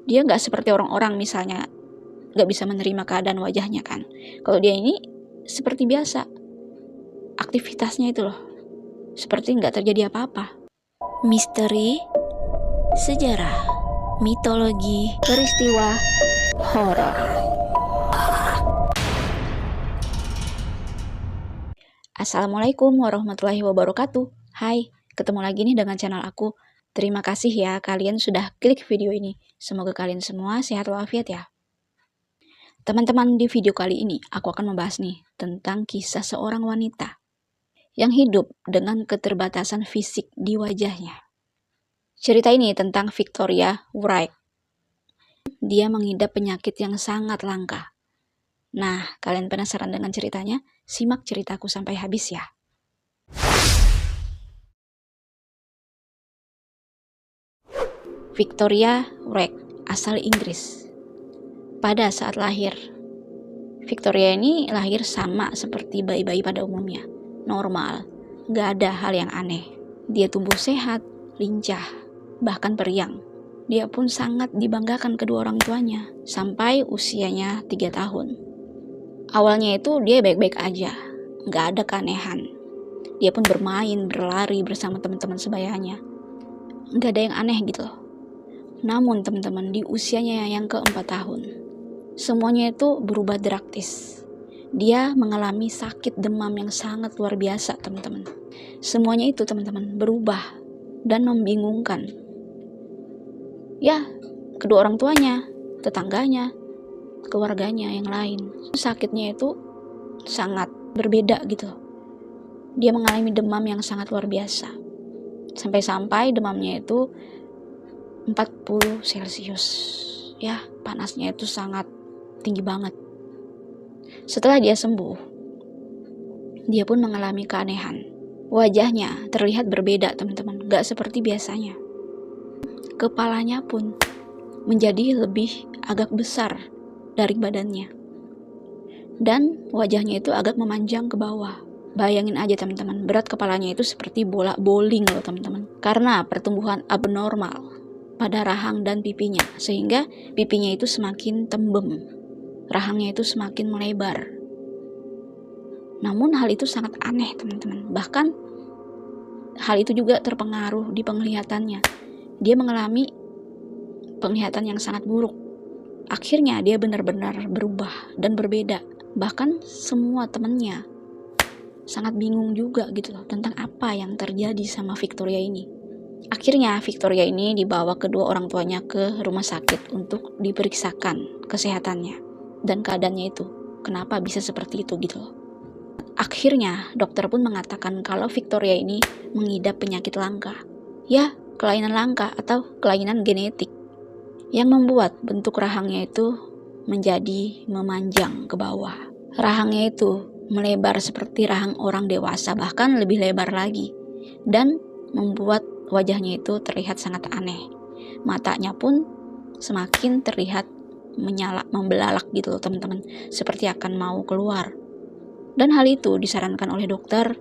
Dia nggak seperti orang-orang misalnya nggak bisa menerima keadaan wajahnya kan. Kalau dia ini seperti biasa, aktivitasnya itu loh, seperti nggak terjadi apa-apa. Misteri, sejarah, mitologi, peristiwa horor. Assalamualaikum warahmatullahi wabarakatuh. Hai, ketemu lagi nih dengan channel aku. Terima kasih ya kalian sudah klik video ini. Semoga kalian semua sehat walafiat ya. Teman-teman, di video kali ini aku akan membahas nih tentang kisah seorang wanita yang hidup dengan keterbatasan fisik di wajahnya. Cerita ini tentang Victoria Wright. Dia mengidap penyakit yang sangat langka. Nah, kalian penasaran dengan ceritanya? Simak ceritaku sampai habis ya. Victoria Wright, asal Inggris. Pada saat lahir, Victoria ini lahir sama seperti bayi-bayi pada umumnya, normal, gak ada hal yang aneh. Dia tumbuh sehat, lincah, bahkan periang. Dia pun sangat dibanggakan kedua orang tuanya, sampai usianya 3 tahun. Awalnya itu dia baik-baik aja, gak ada keanehan. Dia pun bermain, berlari bersama teman-teman sebayanya. Gak ada yang aneh gitu loh. Namun teman-teman, di usianya yang ke-4 tahun, semuanya itu berubah drastis. Dia mengalami sakit demam yang sangat luar biasa, teman-teman. Semuanya itu, teman-teman, berubah dan membingungkan. Ya, kedua orang tuanya, tetangganya, keluarganya yang lain. Sakitnya itu sangat berbeda gitu. Dia mengalami demam yang sangat luar biasa. Sampai-sampai demamnya itu 40 Celcius. Ya, panasnya itu sangat tinggi banget. Setelah dia sembuh, dia pun mengalami keanehan. Wajahnya terlihat berbeda, teman-teman, gak seperti biasanya. Kepalanya pun menjadi lebih agak besar dari badannya. Dan wajahnya itu agak memanjang ke bawah. Bayangin aja teman-teman, berat kepalanya itu seperti bola bowling loh teman-teman. Karena pertumbuhan abnormal pada rahang dan pipinya, sehingga pipinya itu semakin tembem, rahangnya itu semakin melebar. Namun hal itu sangat aneh teman-teman. Bahkan hal itu juga terpengaruh di penglihatannya. Dia mengalami penglihatan yang sangat buruk. Akhirnya dia benar-benar berubah dan berbeda. Bahkan semua temannya sangat bingung juga gitu loh tentang apa yang terjadi sama Victoria ini. Akhirnya Victoria ini dibawa kedua orang tuanya ke rumah sakit untuk diperiksakan kesehatannya dan keadaannya itu. Kenapa bisa seperti itu gitu loh. Akhirnya dokter pun mengatakan kalau Victoria ini mengidap penyakit langka. Ya, kelainan langka atau kelainan genetik yang membuat bentuk rahangnya itu menjadi memanjang ke bawah. Rahangnya itu melebar seperti rahang orang dewasa, bahkan lebih lebar lagi, dan membuat wajahnya itu terlihat sangat aneh. Matanya pun semakin terlihat menyala, membelalak gitu loh teman-teman, seperti akan mau keluar. Dan hal itu disarankan oleh dokter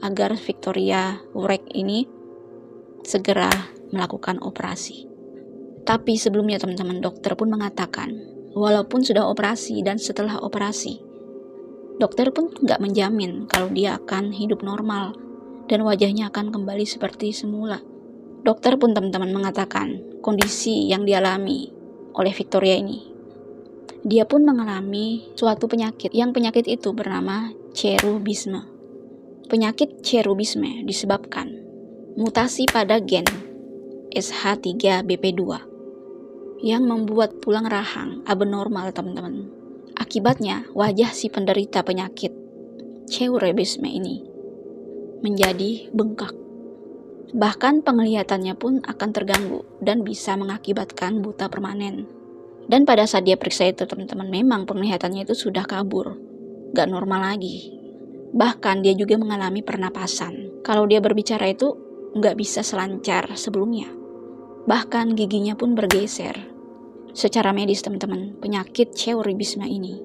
agar Victoria Wright ini segera melakukan operasi. Tapi sebelumnya teman-teman, dokter pun mengatakan walaupun sudah operasi dan setelah operasi, dokter pun nggak menjamin kalau dia akan hidup normal dan wajahnya akan kembali seperti semula. Dokter pun teman-teman mengatakan kondisi yang dialami oleh Victoria ini, dia pun mengalami suatu penyakit, yang penyakit itu bernama cherubisme. Penyakit cherubisme disebabkan mutasi pada gen SH3BP2 yang membuat tulang rahang abnormal teman-teman. Akibatnya wajah si penderita penyakit cherubisme ini menjadi bengkak. Bahkan penglihatannya pun akan terganggu dan bisa mengakibatkan buta permanen. Dan pada saat dia periksa itu teman-teman, memang penglihatannya itu sudah kabur, gak normal lagi. Bahkan dia juga mengalami pernapasan. Kalau dia berbicara itu gak bisa selancar sebelumnya. Bahkan giginya pun bergeser. Secara medis teman-teman, penyakit cherubisme ini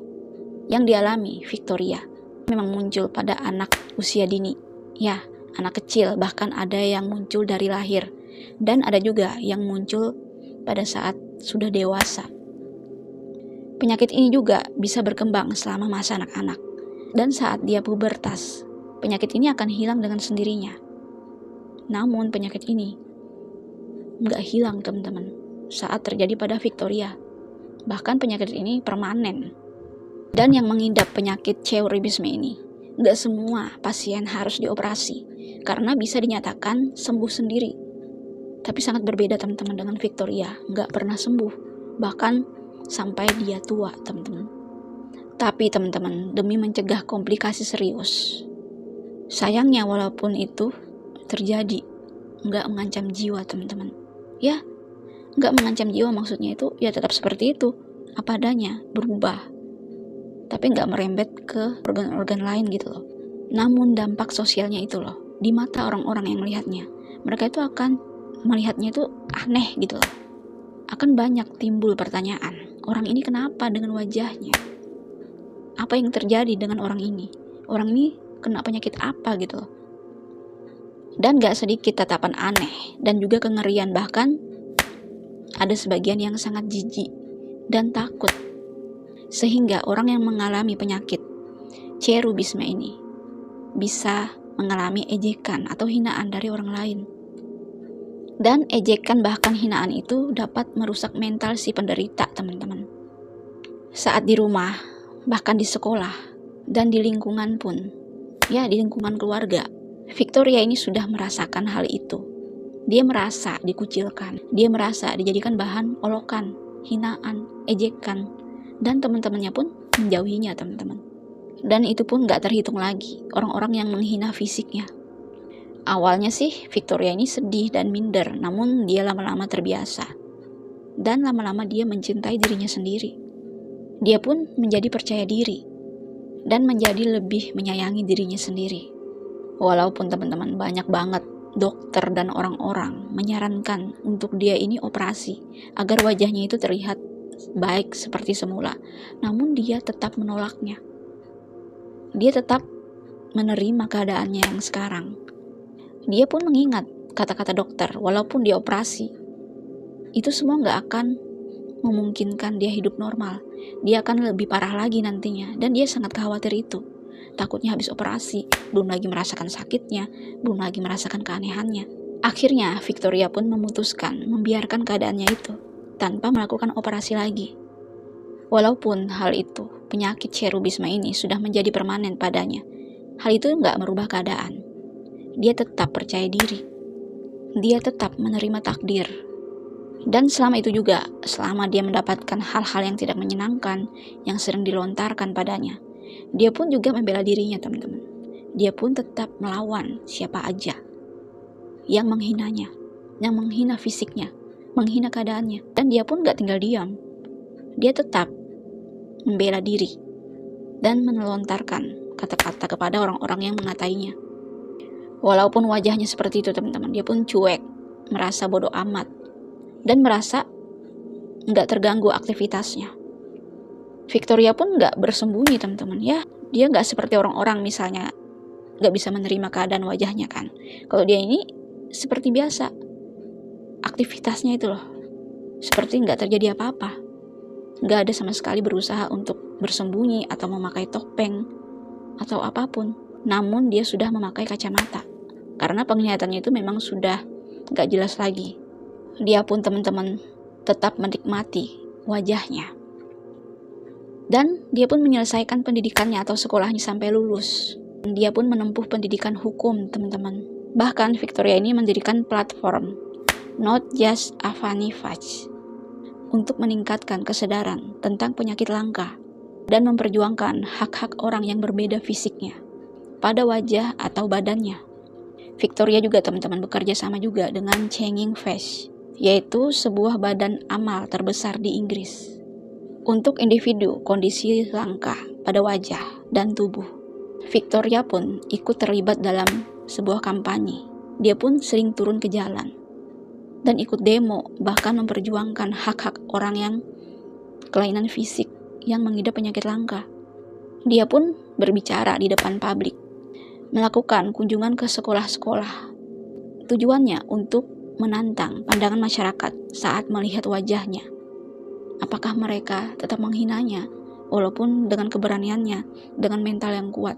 yang dialami Victoria memang muncul pada anak usia dini. Ya, anak kecil, bahkan ada yang muncul dari lahir. Dan ada juga yang muncul pada saat sudah dewasa. Penyakit ini juga bisa berkembang selama masa anak-anak. Dan saat dia pubertas, penyakit ini akan hilang dengan sendirinya. Namun penyakit ini nggak hilang teman-teman saat terjadi pada Victoria. Bahkan penyakit ini permanen. Dan yang mengidap penyakit Cheuribisme ini, nggak semua pasien harus dioperasi karena bisa dinyatakan sembuh sendiri. Tapi sangat berbeda teman-teman dengan Victoria, nggak pernah sembuh, bahkan sampai dia tua teman-teman. Tapi teman-teman, demi mencegah komplikasi serius, sayangnya walaupun itu terjadi, nggak mengancam jiwa teman-teman. Ya, nggak mengancam jiwa maksudnya itu ya tetap seperti itu, apa adanya, berubah. Tapi nggak merembet ke organ-organ lain gitu loh. Namun dampak sosialnya itu loh, di mata orang-orang yang melihatnya, mereka itu akan melihatnya itu aneh gitu loh. Akan banyak timbul pertanyaan, orang ini kenapa dengan wajahnya? Apa yang terjadi dengan orang ini? Orang ini kena penyakit apa gitu loh. Dan gak sedikit tatapan aneh dan juga kengerian, bahkan ada sebagian yang sangat jijik dan takut. Sehingga orang yang mengalami penyakit Cheuribisme ini bisa mengalami ejekan atau hinaan dari orang lain. Dan ejekan bahkan hinaan itu dapat merusak mental si penderita teman-teman. Saat di rumah, bahkan di sekolah, dan di lingkungan pun, ya di lingkungan keluarga, Victoria ini sudah merasakan hal itu. Dia merasa dikucilkan, dia merasa dijadikan bahan olokan, hinaan, ejekan, dan teman-temannya pun menjauhinya teman-teman. Dan itu pun gak terhitung lagi orang-orang yang menghina fisiknya. Awalnya sih Victoria ini sedih dan minder, namun dia lama-lama terbiasa. Dan lama-lama dia mencintai dirinya sendiri. Dia pun menjadi percaya diri dan menjadi lebih menyayangi dirinya sendiri. Walaupun teman-teman banyak banget dokter dan orang-orang menyarankan untuk dia ini operasi agar wajahnya itu terlihat baik seperti semula, namun dia tetap menolaknya. Dia tetap menerima keadaannya yang sekarang. Dia pun mengingat kata-kata dokter, walaupun dioperasi, itu semua gak akan memungkinkan dia hidup normal. Dia akan lebih parah lagi nantinya, dan dia sangat khawatir itu. Takutnya habis operasi, belum lagi merasakan sakitnya, belum lagi merasakan keanehannya. Akhirnya, Victoria pun memutuskan membiarkan keadaannya itu, tanpa melakukan operasi lagi. Walaupun hal itu, penyakit Cheuribisme ini sudah menjadi permanen padanya, hal itu gak merubah keadaan. Dia tetap percaya diri. Dia tetap menerima takdir. Dan selama itu juga, selama dia mendapatkan hal-hal yang tidak menyenangkan, yang sering dilontarkan padanya, dia pun juga membela dirinya teman-teman. Dia pun tetap melawan siapa aja yang menghinanya, yang menghina fisiknya, menghina keadaannya. Dan dia pun gak tinggal diam. Dia tetap membela diri dan melontarkan kata-kata kepada orang-orang yang mengatainya. Walaupun wajahnya seperti itu teman-teman, dia pun cuek, merasa bodoh amat, dan merasa nggak terganggu aktivitasnya. Victoria pun nggak bersembunyi teman-teman ya, dia nggak seperti orang-orang misalnya nggak bisa menerima keadaan wajahnya kan. Kalau dia ini seperti biasa, aktivitasnya itu loh, seperti nggak terjadi apa-apa, nggak ada sama sekali berusaha untuk bersembunyi atau memakai topeng atau apapun. Namun dia sudah memakai kacamata karena penglihatannya itu memang sudah gak jelas lagi. Dia pun teman-teman tetap menikmati wajahnya. Dan dia pun menyelesaikan pendidikannya atau sekolahnya sampai lulus. Dia pun menempuh pendidikan hukum teman-teman. Bahkan Victoria ini mendirikan platform Not Just a Funny Face untuk meningkatkan kesadaran tentang penyakit langka dan memperjuangkan hak-hak orang yang berbeda fisiknya pada wajah atau badannya. Victoria juga teman-teman bekerja sama juga dengan Changing Face, yaitu sebuah badan amal terbesar di Inggris untuk individu kondisi langka pada wajah dan tubuh. Victoria pun ikut terlibat dalam sebuah kampanye. Dia pun sering turun ke jalan dan ikut demo, bahkan memperjuangkan hak-hak orang yang kelainan fisik yang mengidap penyakit langka. Dia pun berbicara di depan publik, melakukan kunjungan ke sekolah-sekolah. Tujuannya untuk menantang pandangan masyarakat saat melihat wajahnya. Apakah mereka tetap menghinanya walaupun dengan keberaniannya, dengan mental yang kuat?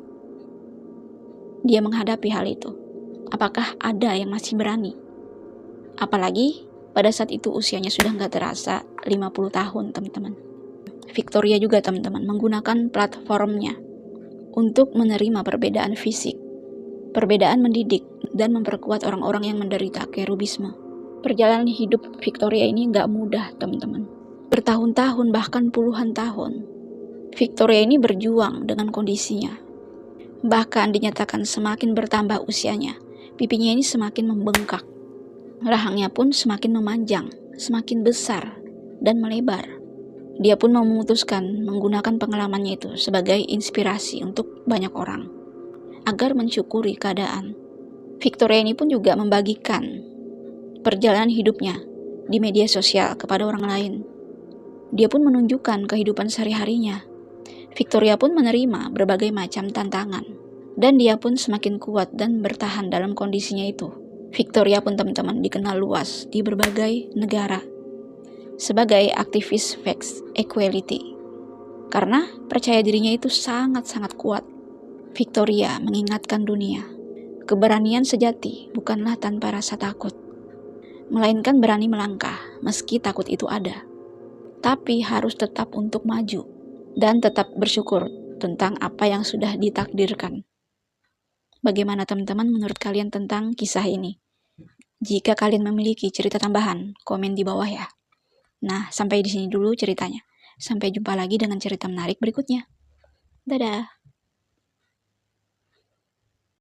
Dia menghadapi hal itu. Apakah ada yang masih berani? Apalagi pada saat itu usianya sudah nggak terasa 50 tahun, teman-teman. Victoria juga, teman-teman, menggunakan platformnya untuk menerima perbedaan fisik, perbedaan mendidik, dan memperkuat orang-orang yang menderita kerubisme. Perjalanan hidup Victoria ini nggak mudah, teman-teman. Bertahun-tahun, bahkan puluhan tahun, Victoria ini berjuang dengan kondisinya. Bahkan dinyatakan semakin bertambah usianya, pipinya ini semakin membengkak. Rahangnya pun semakin memanjang, semakin besar, dan melebar. Dia pun memutuskan menggunakan pengalamannya itu sebagai inspirasi untuk banyak orang, agar mensyukuri keadaan. Victoria ini pun juga membagikan perjalanan hidupnya di media sosial kepada orang lain. Dia pun menunjukkan kehidupan sehari-harinya. Victoria pun menerima berbagai macam tantangan, dan dia pun semakin kuat dan bertahan dalam kondisinya itu. Victoria pun, teman-teman, dikenal luas di berbagai negara sebagai aktivis sex equality karena percaya dirinya itu sangat-sangat kuat. Victoria mengingatkan dunia, keberanian sejati bukanlah tanpa rasa takut, melainkan berani melangkah meski takut itu ada, tapi harus tetap untuk maju dan tetap bersyukur tentang apa yang sudah ditakdirkan. Bagaimana, teman-teman, menurut kalian tentang kisah ini? Jika kalian memiliki cerita tambahan, komen di bawah ya. Nah, sampai di sini dulu ceritanya. Sampai jumpa lagi dengan cerita menarik berikutnya. Dadah.